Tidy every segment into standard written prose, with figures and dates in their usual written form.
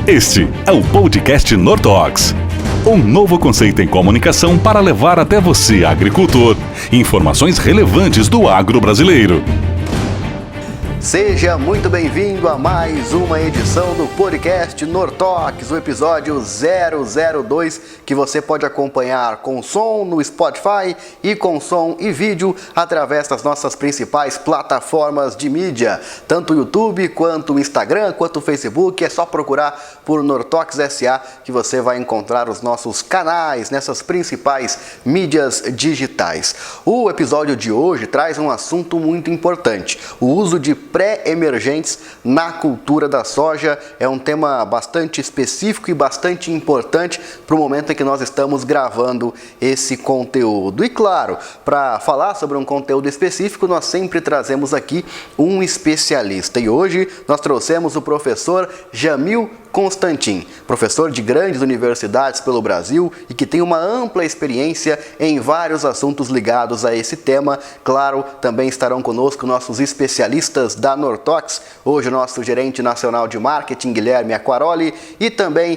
Este é o podcast Nortox, um novo conceito em comunicação para levar até você, agricultor, informações relevantes do agro brasileiro. Seja muito bem-vindo a mais uma edição do podcast Nortox, o episódio 002, que você pode acompanhar com som no Spotify e com som e vídeo através das nossas principais plataformas de mídia, tanto o YouTube, quanto o Instagram, quanto o Facebook. É só procurar por Nortox SA que você vai encontrar os nossos canais nessas principais mídias digitais. O episódio de hoje traz um assunto muito importante: o uso de pré-emergentes na cultura da soja. É um tema bastante específico e bastante importante para o momento em que nós estamos gravando esse conteúdo. E claro, para falar sobre um conteúdo específico, nós sempre trazemos aqui um especialista. E hoje nós trouxemos o professor Jamil Constantin, professor de grandes universidades pelo Brasil e que tem uma ampla experiência em vários assuntos ligados a esse tema. Claro, também estarão conosco nossos especialistas da Nortox, hoje o nosso gerente nacional de marketing, Guilherme Acquaroli, e também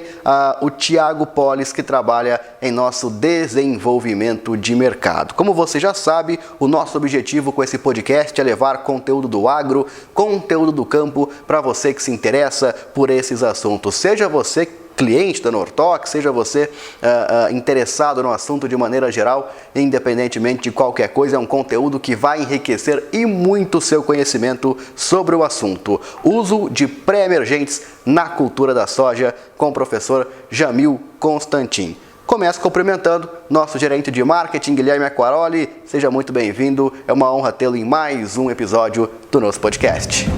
o Thiago Polis, que trabalha em nosso desenvolvimento de mercado. Como você já sabe, o nosso objetivo com esse podcast é levar conteúdo do agro, conteúdo do campo para você que se interessa por esses assuntos. Seja você cliente da Nortox, seja você interessado no assunto de maneira geral, independentemente de qualquer coisa, é um conteúdo que vai enriquecer e muito seu conhecimento sobre o assunto. Uso de pré-emergentes na cultura da soja, com o professor Jamil Constantin. Começo cumprimentando nosso gerente de marketing, Guilherme Acquaroli. Seja muito bem-vindo, é uma honra tê-lo em mais um episódio do nosso podcast.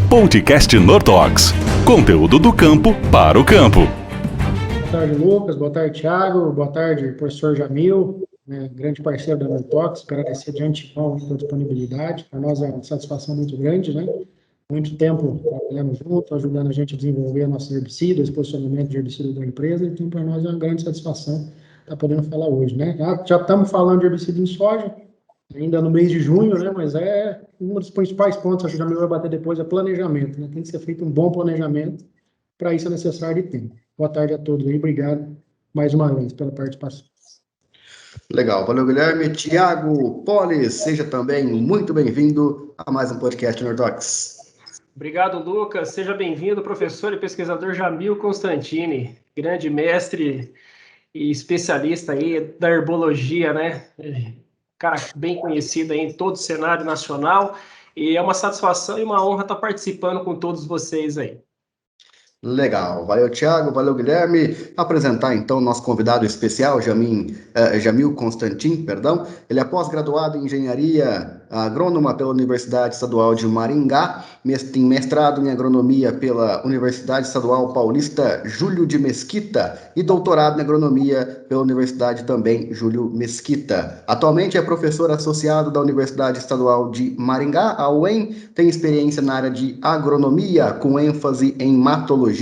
Podcast Nortox, conteúdo do campo para o campo. Boa tarde, Lucas. Boa tarde, Thiago. Boa tarde, professor Jamil, grande parceiro da Nortox. Agradecer de antemão a disponibilidade. Para nós é uma satisfação muito grande, né? Muito tempo trabalhando junto, ajudando a gente a desenvolver nossos herbicidas, posicionamento de herbicida da empresa. Então, para nós é uma grande satisfação estar podendo falar hoje, né? Já estamos falando de herbicida em soja, ainda no mês de junho, né? Mas é um dos principais pontos, acho que já me vai bater depois, é planejamento, né? Tem que ser feito um bom planejamento, para isso é necessário de tempo. Boa tarde a todos e obrigado mais uma vez pela participação. Legal, valeu, Guilherme. Thiago Polis, seja também muito bem-vindo a mais um podcast Nortox. Obrigado, Lucas. Seja bem-vindo, professor e pesquisador Jamil Constantini, grande mestre e especialista aí da herbologia, né? Cara bem conhecido aí em todo o cenário nacional, e é uma satisfação e uma honra estar participando com todos vocês aí. Legal, valeu, Thiago, valeu, Guilherme. Apresentar então nosso convidado especial, Jamil Constantin, perdão. Ele é pós-graduado em engenharia agrônoma pela Universidade Estadual de Maringá, tem mestrado em agronomia pela Universidade Estadual Paulista Júlio de Mesquita e doutorado em agronomia pela Universidade também Júlio Mesquita. Atualmente é professor associado da Universidade Estadual de Maringá, a UEM, tem experiência na área de agronomia com ênfase em matologia,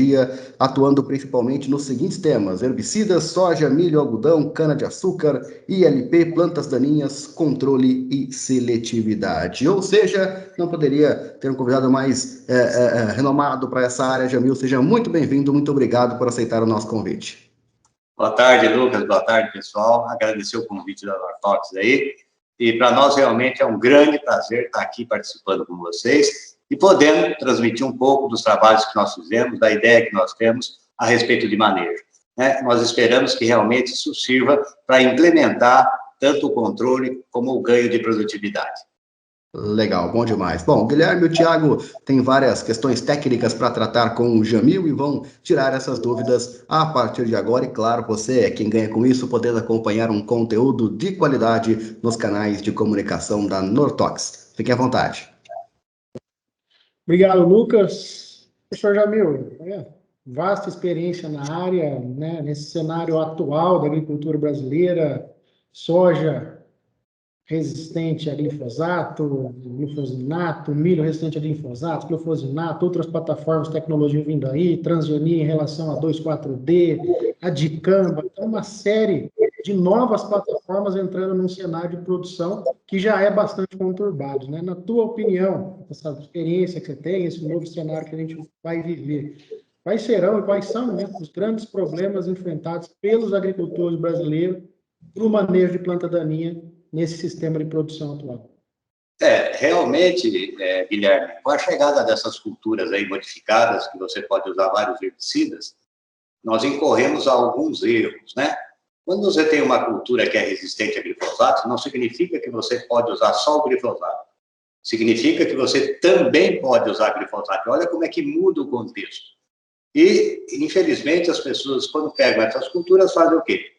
atuando principalmente nos seguintes temas: herbicidas, soja, milho, algodão, cana-de-açúcar, ILP, plantas daninhas, controle e seletividade. Ou seja, não poderia ter um convidado mais renomado para essa área. Jamil, seja muito bem-vindo, muito obrigado por aceitar o nosso convite. Boa tarde, Lucas, boa tarde, pessoal. Agradecer o convite da Nortox aí, e para nós realmente é um grande prazer estar aqui participando com vocês e podendo transmitir um pouco dos trabalhos que nós fizemos, da ideia que nós temos a respeito de manejo, né? Nós esperamos que realmente isso sirva para implementar tanto o controle como o ganho de produtividade. Legal, bom demais. Bom, o Guilherme e o Thiago têm várias questões técnicas para tratar com o Jamil e vão tirar essas dúvidas a partir de agora. E claro, você é quem ganha com isso, podendo acompanhar um conteúdo de qualidade nos canais de comunicação da Nortox. Fique à vontade. Obrigado, Lucas. Professor Jamil, vasta experiência na área, né, nesse cenário atual da agricultura brasileira, soja resistente a glifosato, glufosinato, milho resistente a glifosato, glufosinato, outras plataformas de tecnologia vindo aí, transgenia em relação a 2,4-D, a dicamba, então uma série de novas plataformas entrando num cenário de produção que já é bastante conturbado, né? Na tua opinião, essa experiência que você tem, esse novo cenário que a gente vai viver, quais serão e quais são, né, os grandes problemas enfrentados pelos agricultores brasileiros no manejo de planta daninha nesse sistema de produção atual? Realmente, Guilherme, com a chegada dessas culturas aí modificadas, que você pode usar vários herbicidas, nós incorremos a alguns erros, né? Quando você tem uma cultura que é resistente a glifosato, não significa que você pode usar só o glifosato. Significa que você também pode usar glifosato. Olha como é que muda o contexto. E, infelizmente, as pessoas, quando pegam essas culturas, fazem o quê?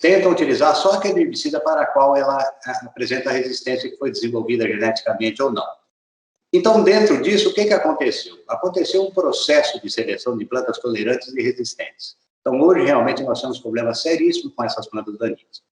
Tentam utilizar só aquele herbicida para a qual ela apresenta a resistência que foi desenvolvida geneticamente ou não. Então, dentro disso, o que aconteceu? Aconteceu um processo de seleção de plantas tolerantes e resistentes. Então, hoje, realmente, nós temos problemas seríssimos com essas plantas daninhas.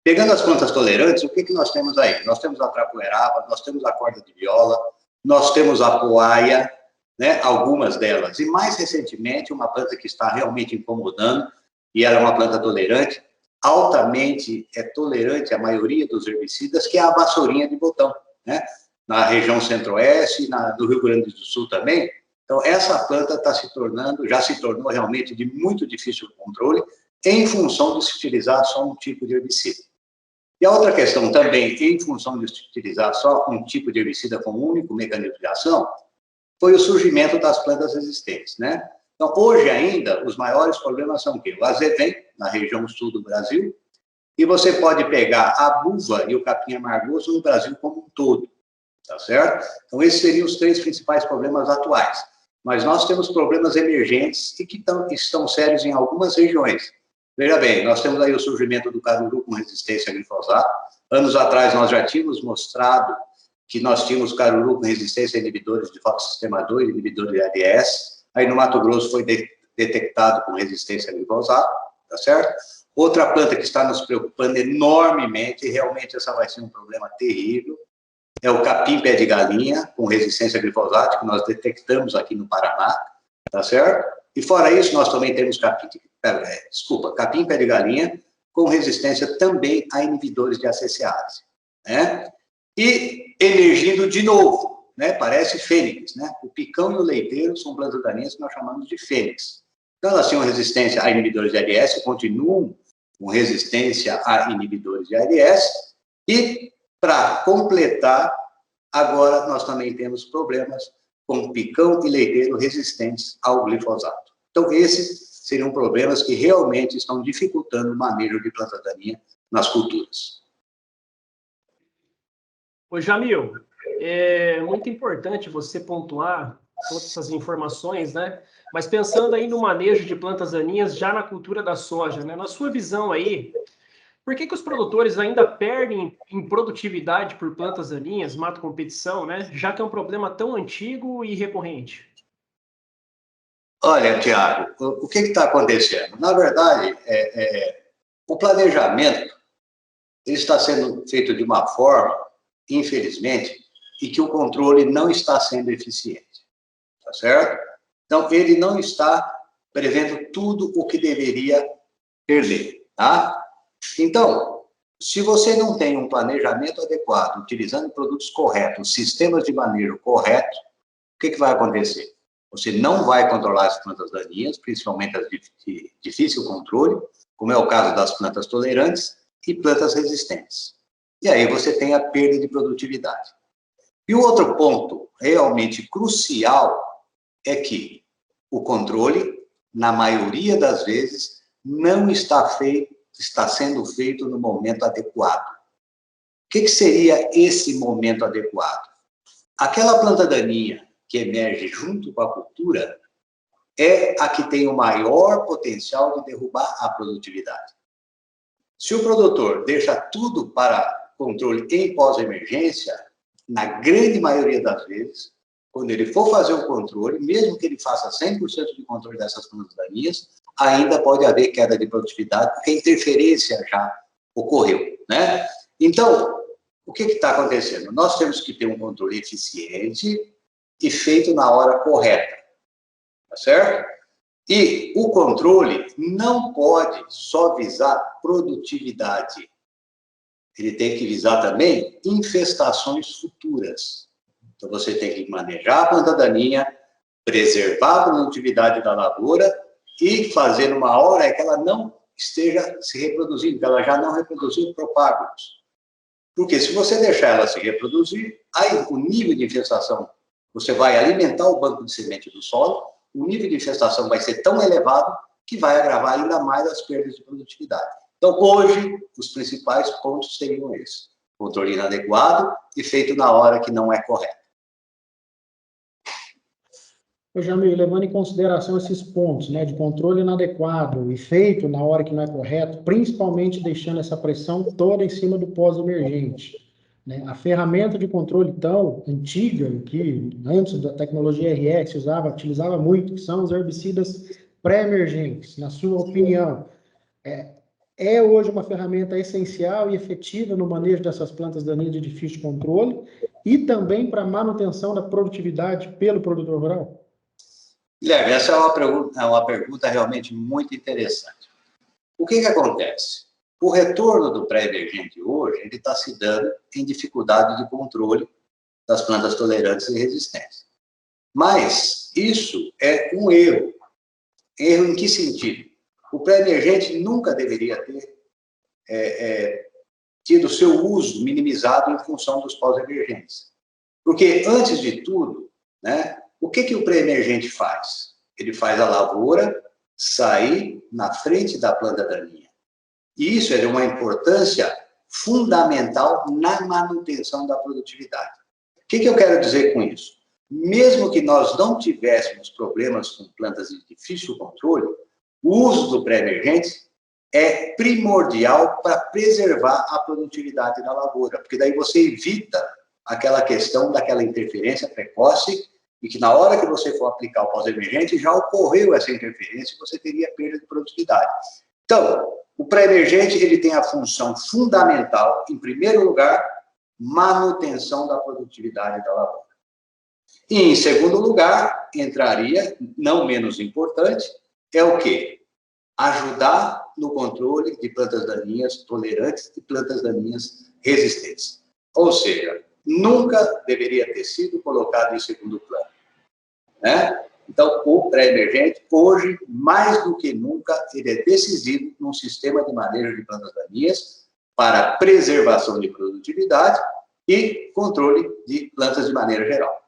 Pegando as plantas tolerantes, o que nós temos aí? Nós temos a trapoeraba, nós temos a corda de viola, nós temos a poaia, né, algumas delas. E, mais recentemente, uma planta que está realmente incomodando, e ela é uma planta tolerante, altamente tolerante à maioria dos herbicidas, que é a vassourinha de botão, né? Na região centro-oeste, do Rio Grande do Sul também. Então, essa planta já se tornou realmente de muito difícil controle, em função de se utilizar só um tipo de herbicida. E a outra questão também, em função de se utilizar só um tipo de herbicida com um único mecanismo de ação, foi o surgimento das plantas resistentes, né? Então, hoje ainda, os maiores problemas são o quê? O azevém, na região sul do Brasil, e você pode pegar a buva e o capim amargoso no Brasil como um todo, tá certo? Então, esses seriam os 3 principais problemas atuais. Mas nós temos problemas emergentes e que estão sérios em algumas regiões. Veja bem, nós temos aí o surgimento do caruru com resistência a glifosato. Anos atrás, nós já tínhamos mostrado que nós tínhamos caruru com resistência a inibidores de fotossistema 2, inibidores de ADS. Aí no Mato Grosso foi detectado com resistência a glifosato, tá certo? Outra planta que está nos preocupando enormemente, e realmente essa vai ser um problema terrível, é o capim pé de galinha com resistência a glifosato, que nós detectamos aqui no Paraná, tá certo? E fora isso, nós também temos capim pé de galinha com resistência também a inibidores de ACCase, né? E emergindo de novo, né? Parece fênix, né? O picão e o leiteiro são plantas daninhas que nós chamamos de fênix. Então, elas tinham resistência a inibidores de ADS, continuam com resistência a inibidores de ADS, e, para completar, agora nós também temos problemas com picão e leiteiro resistentes ao glifosato. Então, esses seriam problemas que realmente estão dificultando o manejo de planta daninha nas culturas. Ô, Jamil, é muito importante você pontuar todas essas informações, né? Mas pensando aí no manejo de plantas daninhas já na cultura da soja, né? Na sua visão aí, por que os produtores ainda perdem em produtividade por plantas daninhas, mato competição, né? Já que é um problema tão antigo e recorrente? Olha, Tiago, o que está acontecendo? Na verdade, o planejamento ele está sendo feito de uma forma, infelizmente, e que o controle não está sendo eficiente, tá certo? Então, ele não está prevendo tudo o que deveria prever, tá? Então, se você não tem um planejamento adequado, utilizando produtos corretos, sistemas de manejo corretos, o que vai acontecer? Você não vai controlar as plantas daninhas, principalmente as de difícil controle, como é o caso das plantas tolerantes e plantas resistentes. E aí você tem a perda de produtividade. E o outro ponto realmente crucial é que o controle, na maioria das vezes, não está sendo feito no momento adequado. O que seria esse momento adequado? Aquela planta daninha que emerge junto com a cultura é a que tem o maior potencial de derrubar a produtividade. Se o produtor deixa tudo para controle em pós-emergência, na grande maioria das vezes, quando ele for fazer o controle, mesmo que ele faça 100% de controle dessas plantas daninhas, ainda pode haver queda de produtividade, porque a interferência já ocorreu, né? Então, o que está acontecendo? Nós temos que ter um controle eficiente e feito na hora correta, tá certo? E o controle não pode só visar produtividade. Ele tem que visar também infestações futuras. Então, você tem que manejar a planta daninha preservar a produtividade da lavoura e fazer uma hora que ela não esteja se reproduzindo, que ela já não reproduziu propágulos. Porque se você deixar ela se reproduzir, aí o nível de infestação, você vai alimentar o banco de semente do solo, o nível de infestação vai ser tão elevado que vai agravar ainda mais as perdas de produtividade. Então, hoje, os principais pontos seriam esses. Controle inadequado e feito na hora que não é correta. Ô, Jamil, levando em consideração esses pontos, né, de controle inadequado e feito na hora que não é correto, principalmente deixando essa pressão toda em cima do pós-emergente, né, a ferramenta de controle tão antiga, que antes da tecnologia RS utilizava muito, que são os herbicidas pré-emergentes, na sua opinião, é hoje uma ferramenta essencial e efetiva no manejo dessas plantas daninhas de difícil controle e também para a manutenção da produtividade pelo produtor rural? Guilherme, essa é uma pergunta realmente muito interessante. O que acontece? O retorno do pré-emergente hoje, ele está se dando em dificuldade de controle das plantas tolerantes e resistentes. Mas isso é um erro. Erro em que sentido? O pré-emergente nunca deveria ter tido seu uso minimizado em função dos pós-emergentes. Porque, antes de tudo, né, o que o pré-emergente faz? Ele faz a lavoura sair na frente da planta daninha. E isso é de uma importância fundamental na manutenção da produtividade. O que eu quero dizer com isso? Mesmo que nós não tivéssemos problemas com plantas de difícil controle, o uso do pré-emergente é primordial para preservar a produtividade da lavoura, porque daí você evita aquela questão daquela interferência precoce e que na hora que você for aplicar o pós-emergente já ocorreu essa interferência e você teria perda de produtividade. Então, o pré-emergente ele tem a função fundamental, em primeiro lugar, manutenção da produtividade da lavoura. E, em segundo lugar, entraria, não menos importante, é o quê? Ajudar no controle de plantas daninhas tolerantes e plantas daninhas resistentes. Ou seja, nunca deveria ter sido colocado em segundo plano, né? Então, o pré-emergente, hoje, mais do que nunca, ele é decisivo num sistema de manejo de plantas daninhas para preservação de produtividade e controle de plantas de maneira geral.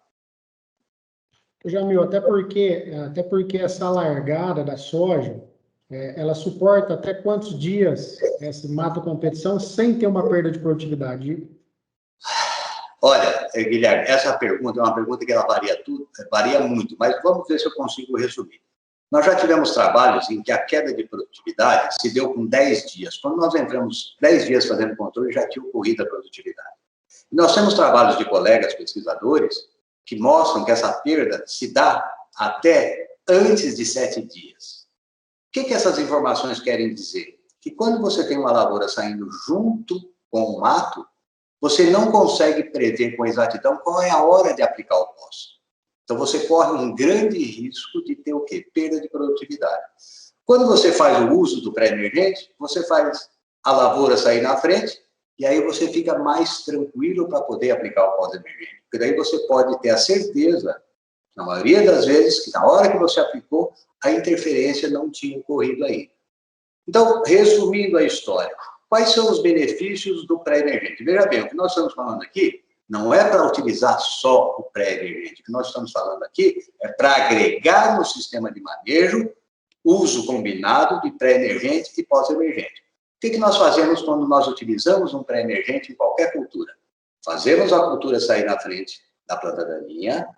Jamil, até porque essa largada da soja, ela suporta até quantos dias essa mato-competição sem ter uma perda de produtividade? Olha, Guilherme, essa pergunta é uma pergunta que ela varia muito, mas vamos ver se eu consigo resumir. Nós já tivemos trabalhos em que a queda de produtividade se deu com 10 dias. Quando nós entramos 10 dias fazendo controle, já tinha ocorrido a produtividade. E nós temos trabalhos de colegas pesquisadores que mostram que essa perda se dá até antes de 7 dias. O que essas informações querem dizer? Que quando você tem uma lavoura saindo junto com o mato, você não consegue prever com exatidão qual é a hora de aplicar o pós. Então, você corre um grande risco de ter o quê? Perda de produtividade. Quando você faz o uso do pré-emergente, você faz a lavoura sair na frente e aí você fica mais tranquilo para poder aplicar o pós-emergente. Porque daí você pode ter a certeza, na maioria das vezes, que na hora que você aplicou, a interferência não tinha ocorrido ainda. Então, resumindo a história, quais são os benefícios do pré-emergente? Veja bem, o que nós estamos falando aqui não é para utilizar só o pré-emergente. O que nós estamos falando aqui é para agregar no sistema de manejo uso combinado de pré-emergente e pós-emergente. O que nós fazemos quando nós utilizamos um pré-emergente em qualquer cultura? Fazemos a cultura sair na frente da planta daninha.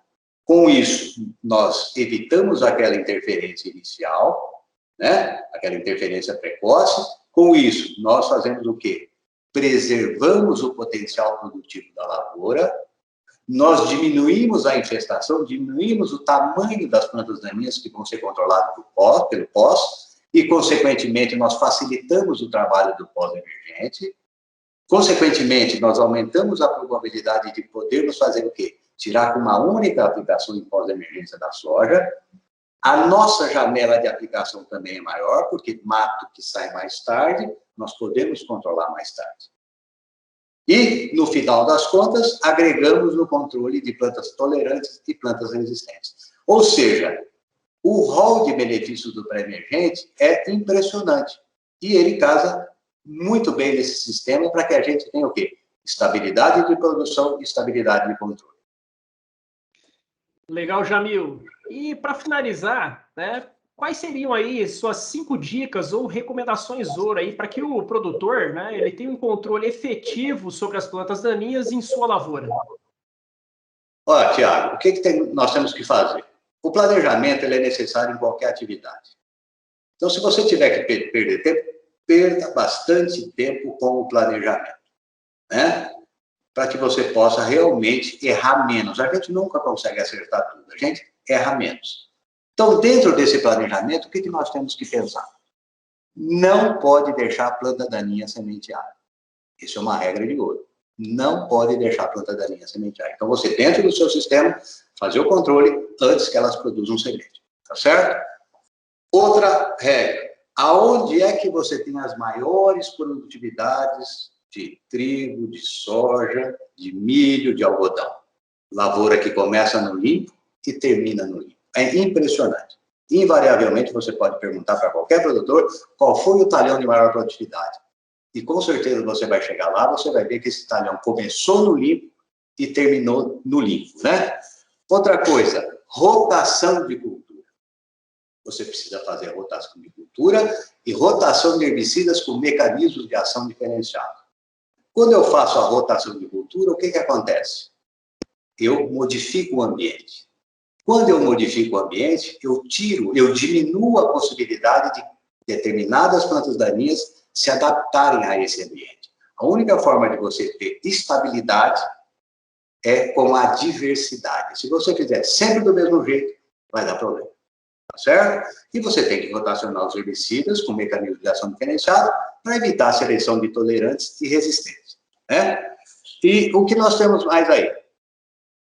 Com isso, nós evitamos aquela interferência inicial, né? Aquela interferência precoce. Com isso, nós fazemos o quê? Preservamos o potencial produtivo da lavoura, nós diminuímos a infestação, diminuímos o tamanho das plantas daninhas que vão ser controladas pelo pós, e, consequentemente, nós facilitamos o trabalho do pós-emergente. Consequentemente, nós aumentamos a probabilidade de podermos fazer o quê? Tirar com uma única aplicação em pós-emergência da soja. A nossa janela de aplicação também é maior, porque mato que sai mais tarde, nós podemos controlar mais tarde. E, no final das contas, agregamos no controle de plantas tolerantes e plantas resistentes. Ou seja, o rol de benefícios do pré-emergente é impressionante. E ele casa muito bem nesse sistema para que a gente tenha o quê? Estabilidade de produção e estabilidade de controle. Legal, Jamil. E para finalizar, né, quais seriam aí suas 5 dicas ou recomendações ouro aí para que o produtor, né, ele tenha um controle efetivo sobre as plantas daninhas em sua lavoura? Olha, Tiago, o que nós temos que fazer? O planejamento ele é necessário em qualquer atividade. Então, se você tiver que perder tempo, perda bastante tempo com o planejamento, né? Para que você possa realmente errar menos. A gente nunca consegue acertar tudo, a gente erra menos. Então, dentro desse planejamento, o que nós temos que pensar? Não pode deixar a planta daninha sementear. Isso é uma regra de ouro. Não pode deixar a planta daninha sementear. Então, você, dentro do seu sistema, fazer o controle antes que elas produzam semente. Tá certo? Outra regra. Aonde é que você tem as maiores produtividades de trigo, de soja, de milho, de algodão? Lavoura que começa no limpo e termina no limpo. É impressionante. Invariavelmente, você pode perguntar para qualquer produtor qual foi o talhão de maior produtividade. E com certeza você vai chegar lá, você vai ver que esse talhão começou no limpo e terminou no limpo, né? Outra coisa, rotação de cultura. Você precisa fazer rotação de cultura e rotação de herbicidas com mecanismos de ação diferenciados. Quando eu faço a rotação de cultura, o que acontece? Eu modifico o ambiente. Quando eu modifico o ambiente, eu diminuo a possibilidade de determinadas plantas daninhas se adaptarem a esse ambiente. A única forma de você ter estabilidade é com a diversidade. Se você fizer sempre do mesmo jeito, vai dar problema. Tá certo? E você tem que rotacionar os herbicidas com mecanismo de ação diferenciado para evitar a seleção de tolerantes e resistentes, né? E o que nós temos mais aí?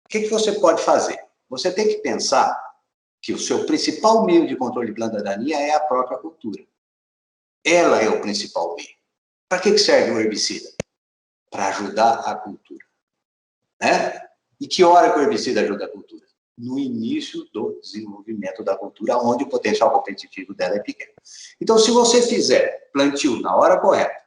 O que você pode fazer? Você tem que pensar que o seu principal meio de controle de planta daninha é a própria cultura. Ela é o principal meio. Para que serve o herbicida? Para ajudar a cultura, né? E que hora que o herbicida ajuda a cultura? No início do desenvolvimento da cultura, onde o potencial competitivo dela é pequeno. Então, se você fizer plantio na hora correta,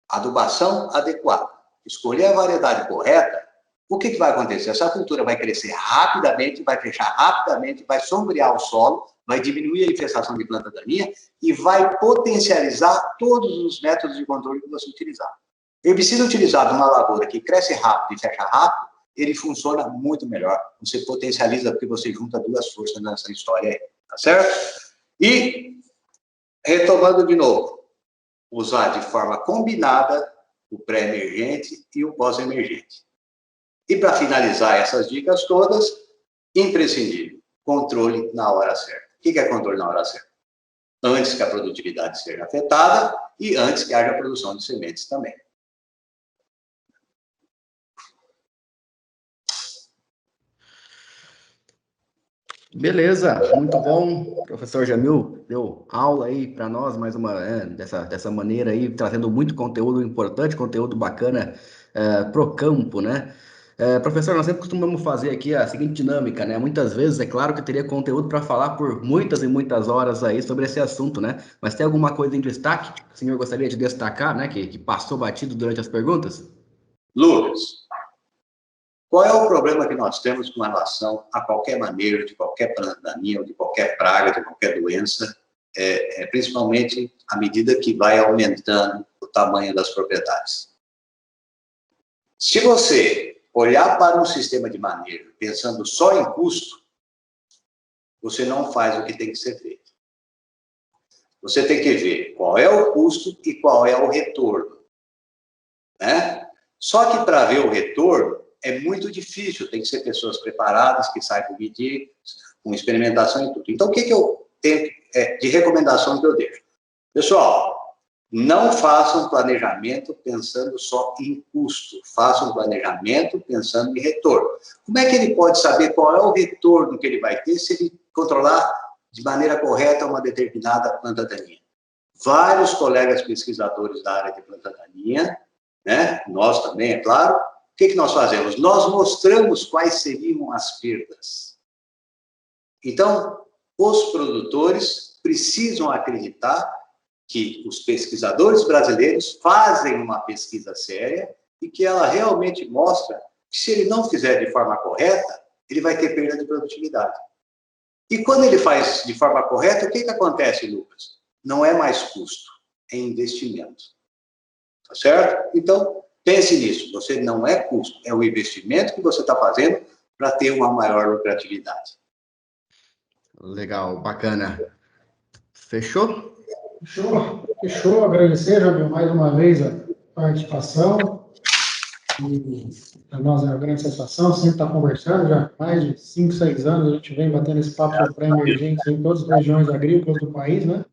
adubação adequada, escolher a variedade correta, o que vai acontecer? Essa cultura vai crescer rapidamente, vai fechar rapidamente, vai sombrear o solo, vai diminuir a infestação de planta daninha e vai potencializar todos os métodos de controle que você utilizar. Herbicida utilizado numa lavoura que cresce rápido e fecha rápido, ele funciona muito melhor. Você potencializa porque você junta duas forças nessa história aí, tá certo? E, retomando de novo, usar de forma combinada o pré-emergente e o pós-emergente. E para finalizar essas dicas todas, imprescindível, controle na hora certa. O que é controle na hora certa? Antes que a produtividade seja afetada e antes que haja produção de sementes também. Beleza, muito bom. Professor Jamil deu aula aí para nós, mais uma, dessa maneira aí, trazendo muito conteúdo importante, conteúdo bacana pro campo, né? Professor, nós sempre costumamos fazer aqui a seguinte dinâmica, né? Muitas vezes, é claro que eu teria conteúdo para falar por muitas e muitas horas aí sobre esse assunto, né? Mas tem alguma coisa em destaque que o senhor gostaria de destacar, né? Que passou batido durante as perguntas? Lucas, qual é o problema que nós temos com relação a qualquer manejo de qualquer planta daninha, ou de qualquer praga, de qualquer doença, principalmente à medida que vai aumentando o tamanho das propriedades? Se você olhar para um sistema de manejo pensando só em custo, você não faz o que tem que ser feito. Você tem que ver qual é o custo e qual é o retorno, né? Só que para ver o retorno é muito difícil, tem que ser pessoas preparadas, que saibam medir, com experimentação e tudo. Então, o que eu tenho de recomendação que eu deixo? Pessoal, não façam planejamento pensando só em custo, façam planejamento pensando em retorno. Como é que ele pode saber qual é o retorno que ele vai ter se ele controlar de maneira correta uma determinada planta daninha? Vários colegas pesquisadores da área de planta daninha, né? Nós também, é claro, o que nós fazemos? Nós mostramos quais seriam as perdas. Então, os produtores precisam acreditar que os pesquisadores brasileiros fazem uma pesquisa séria e que ela realmente mostra que, se ele não fizer de forma correta, ele vai ter perda de produtividade. E quando ele faz de forma correta, o que acontece, Lucas? Não é mais custo, é investimento. Tá certo? Então, pense nisso. Você não é custo, é o investimento que você está fazendo para ter uma maior lucratividade. Legal, bacana. Fechou? Fechou. Agradecer, Jamil, mais uma vez a participação. E para nós é uma grande satisfação, sempre estar conversando, já há mais de 5, 6 anos a gente vem batendo esse papo sobre pré-emergência em todas as regiões agrícolas do país, né?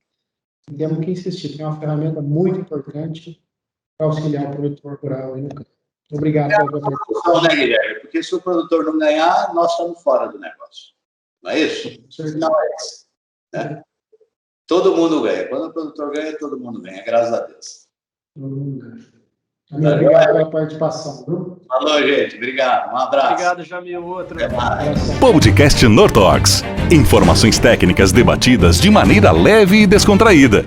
E temos que insistir, que é uma ferramenta muito importante para auxiliar o produtor rural aí no campo. Obrigado pela sua participação. Não, né, Guilherme? Porque se o produtor não ganhar, nós estamos fora do negócio. Não é isso? Não é isso. Né? Todo mundo ganha. Quando o produtor ganha, todo mundo ganha, graças a Deus. Obrigado pela participação. Viu? Falou, gente. Obrigado. Um abraço. Obrigado, Jamil. Outro. Podcast Nortox. Informações técnicas debatidas de maneira leve e descontraída.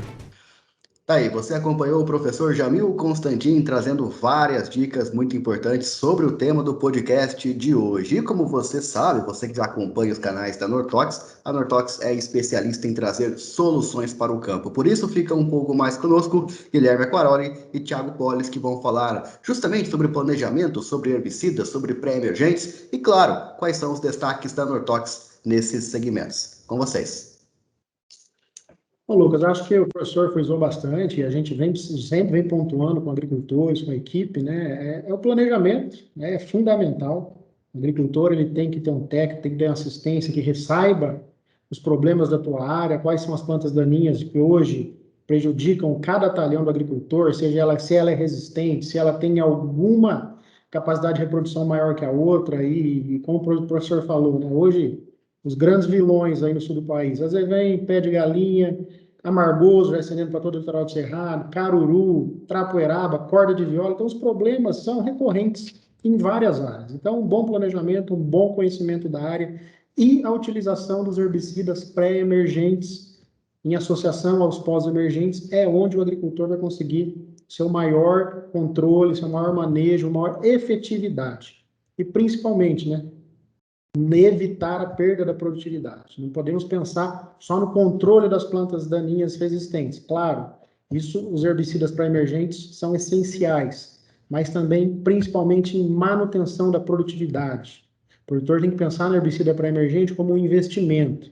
Tá aí, você acompanhou o professor Jamil Constantin trazendo várias dicas muito importantes sobre o tema do podcast de hoje. E como você sabe, você que já acompanha os canais da Nortox, a Nortox é especialista em trazer soluções para o campo. Por isso, fica um pouco mais conosco Guilherme Aquaroli e Thiago Polis, que vão falar justamente sobre planejamento, sobre herbicidas, sobre pré-emergentes e, claro, quais são os destaques da Nortox nesses segmentos. Com vocês. Bom, Lucas, acho que o professor frisou bastante e a gente sempre vem pontuando com agricultores, com a equipe, né? É o planejamento, né? É fundamental. O agricultor ele tem que ter um técnico, tem que ter uma assistência que saiba os problemas da tua área, quais são as plantas daninhas que hoje prejudicam cada talhão do agricultor, se ela é resistente, se ela tem alguma capacidade de reprodução maior que a outra, e como o professor falou, né? Hoje os grandes vilões aí no sul do país, às vezes vem pé de galinha, amargoso, já estendendo para todo o litoral do Cerrado, caruru, trapoeraba, corda de viola. Então, os problemas são recorrentes em várias áreas. Então, um bom planejamento, um bom conhecimento da área e a utilização dos herbicidas pré-emergentes em associação aos pós-emergentes é onde o agricultor vai conseguir seu maior controle, seu maior manejo, maior efetividade. E, principalmente, né? Evitar a perda da produtividade. Não podemos pensar só no controle das plantas daninhas resistentes. Claro, os herbicidas pré-emergentes são essenciais, mas também, principalmente, em manutenção da produtividade. O produtor tem que pensar no herbicida pré-emergente como um investimento.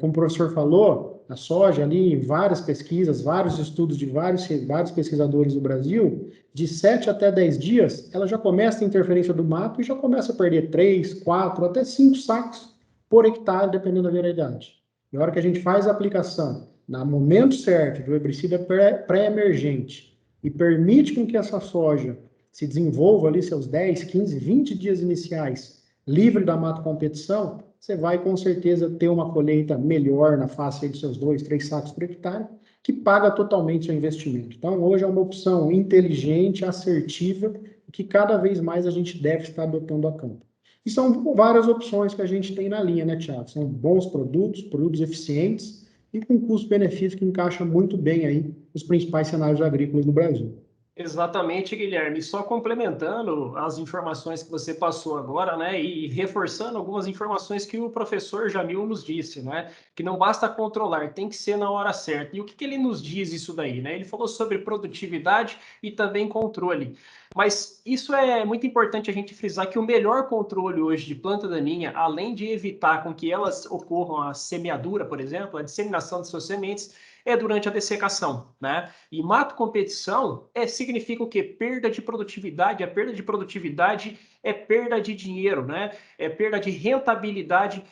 Como o professor falou, a soja ali, em várias pesquisas, vários estudos de vários pesquisadores do Brasil, de 7 até 10 dias, ela já começa a interferência do mato e já começa a perder 3, 4, até 5 sacos por hectare, dependendo da variedade. E a hora que a gente faz a aplicação, no momento certo, do herbicida pré-emergente, e permite com que essa soja se desenvolva ali seus 10, 15, 20 dias iniciais, livre da mato competição, você vai com certeza ter uma colheita melhor na face dos seus 2, 3 sacos por hectare, que paga totalmente seu investimento. Então, hoje é uma opção inteligente, assertiva, que cada vez mais a gente deve estar adotando a campo. E são várias opções que a gente tem na linha, né, Thiago? São bons produtos eficientes e com custo-benefício que encaixa muito bem aí os principais cenários agrícolas do Brasil. Exatamente, Guilherme. Só complementando as informações que você passou agora, né, e reforçando algumas informações que o professor Jamil nos disse, né, que não basta controlar, tem que ser na hora certa. E o que ele nos diz isso daí, né? Ele falou sobre produtividade e também controle. Mas isso é muito importante a gente frisar que o melhor controle hoje de planta daninha, além de evitar com que elas ocorram a semeadura, por exemplo, a disseminação de suas sementes, é durante a dessecação, né? E mato competição significa o quê? Perda de produtividade. A perda de produtividade é perda de dinheiro, né? É perda de rentabilidade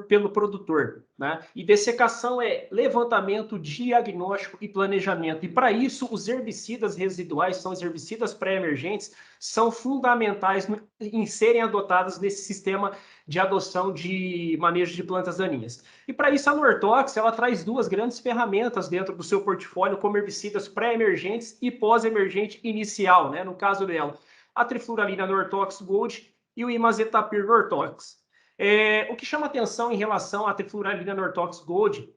pelo produtor, né? E dessecação é levantamento, diagnóstico e planejamento. E para isso, os herbicidas residuais, são os herbicidas pré-emergentes, são fundamentais em serem adotados nesse sistema de adoção de manejo de plantas daninhas. E para isso, a Nortox, ela traz duas grandes ferramentas dentro do seu portfólio, como herbicidas pré-emergentes e pós-emergente inicial, né? No caso dela, a trifluralina Nortox Gold e o Imazetapir Nortox. O que chama atenção em relação à trifluoralina Nortox Gold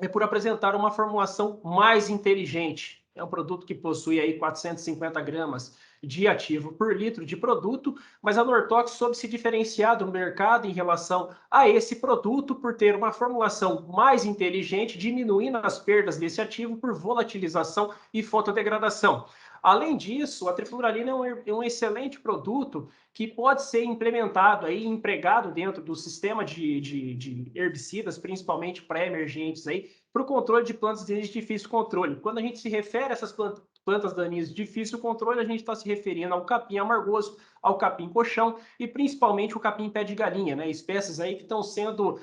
é por apresentar uma formulação mais inteligente. É um produto que possui aí 450 gramas de ativo por litro de produto, mas a Nortox soube se diferenciar do mercado em relação a esse produto por ter uma formulação mais inteligente, diminuindo as perdas desse ativo por volatilização e fotodegradação. Além disso, a trifluoralina é um excelente produto que pode ser implementado aí, empregado dentro do sistema de herbicidas, principalmente pré-emergentes aí, para o controle de plantas de difícil controle. Quando a gente se refere a essas plantas daninhas de difícil controle, a gente está se referindo ao capim amargoso, ao capim coxão e principalmente o capim pé de galinha, né? Espécies aí que estão sendo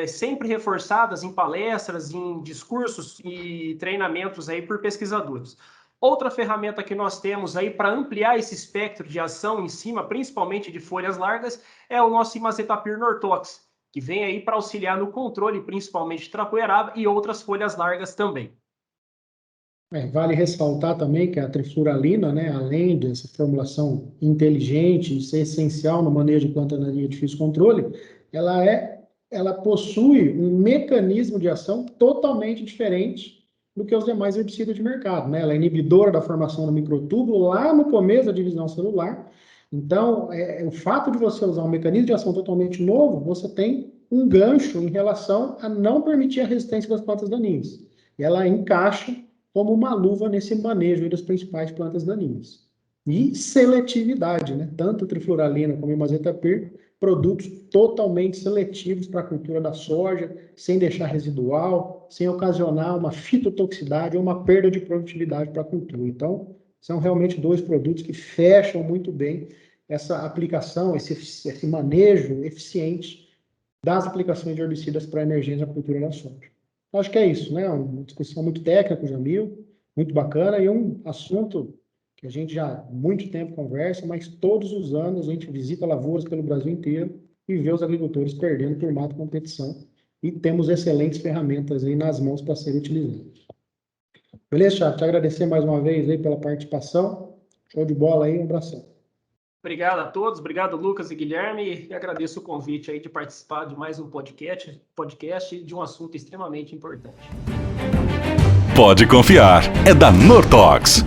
sempre reforçadas em palestras, em discursos e treinamentos aí por pesquisadores. Outra ferramenta que nós temos aí para ampliar esse espectro de ação em cima, principalmente de folhas largas, é o nosso Imazetapir Nortox, que vem aí para auxiliar no controle, principalmente de trapoeraba e outras folhas largas também. Vale ressaltar também que a trifluoralina, né, além dessa formulação inteligente e ser essencial no manejo de planta daninha de difícil controle, ela possui um mecanismo de ação totalmente diferente do que os demais herbicidas de mercado, né? Ela é inibidora da formação do microtúbulo lá no começo da divisão celular. Então, o fato de você usar um mecanismo de ação totalmente novo, você tem um gancho em relação a não permitir a resistência das plantas daninhas. E ela encaixa como uma luva nesse manejo das principais plantas daninhas. E seletividade, né? Tanto a trifluoralina como o Imazetapir, produtos totalmente seletivos para a cultura da soja, sem deixar residual, sem ocasionar uma fitotoxicidade ou uma perda de produtividade para a cultura. Então, são realmente dois produtos que fecham muito bem essa aplicação, esse manejo eficiente das aplicações de herbicidas para emergência na cultura da soja. Acho que é isso, né? Uma discussão muito técnica com o Jamil, muito bacana, e um assunto que a gente já há muito tempo conversa, mas todos os anos a gente visita lavouras pelo Brasil inteiro e vê os agricultores perdendo por mata competição, e temos excelentes ferramentas aí nas mãos para serem utilizadas. Beleza, Thiago? Te agradecer mais uma vez aí pela participação. Show de bola aí, um abração. Obrigado a todos, obrigado Lucas e Guilherme, e agradeço o convite aí de participar de mais um podcast de um assunto extremamente importante. Pode confiar, é da Nortox.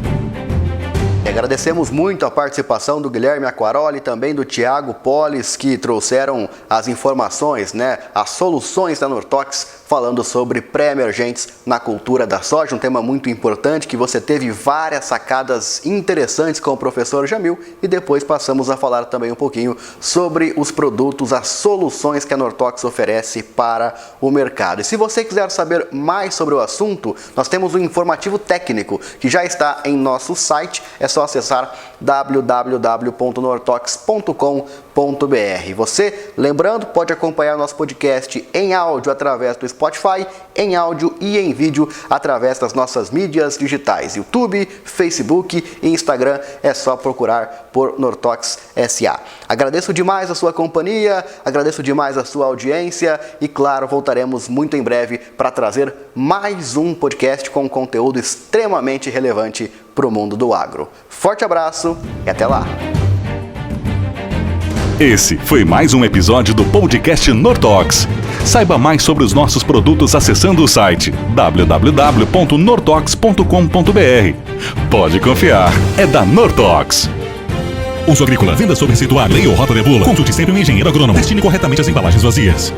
Agradecemos muito a participação do Guilherme Aquaroli e também do Thiago Polis, que trouxeram as informações, né, as soluções da Nortox, falando sobre pré-emergentes na cultura da soja, um tema muito importante, que você teve várias sacadas interessantes com o professor Jamil, e depois passamos a falar também um pouquinho sobre os produtos, as soluções que a Nortox oferece para o mercado. E se você quiser saber mais sobre o assunto, nós temos um informativo técnico que já está em nosso site, é só acessar www.nortox.com.br. Você, lembrando, pode acompanhar nosso podcast em áudio através do Spotify, em áudio e em vídeo através das nossas mídias digitais, YouTube, Facebook e Instagram. É só procurar por Nortox SA. Agradeço demais a sua companhia, agradeço demais a sua audiência e, claro, voltaremos muito em breve para trazer mais um podcast com conteúdo extremamente relevante para o mundo do agro. Forte abraço e até lá! Esse foi mais um episódio do podcast Nortox. Saiba mais sobre os nossos produtos acessando o site www.nortox.com.br. Pode confiar, é da Nortox. Uso agrícola, venda sob receituário, lei ou rota de bula. Consulte sempre um engenheiro agrônomo. Destine corretamente as embalagens vazias.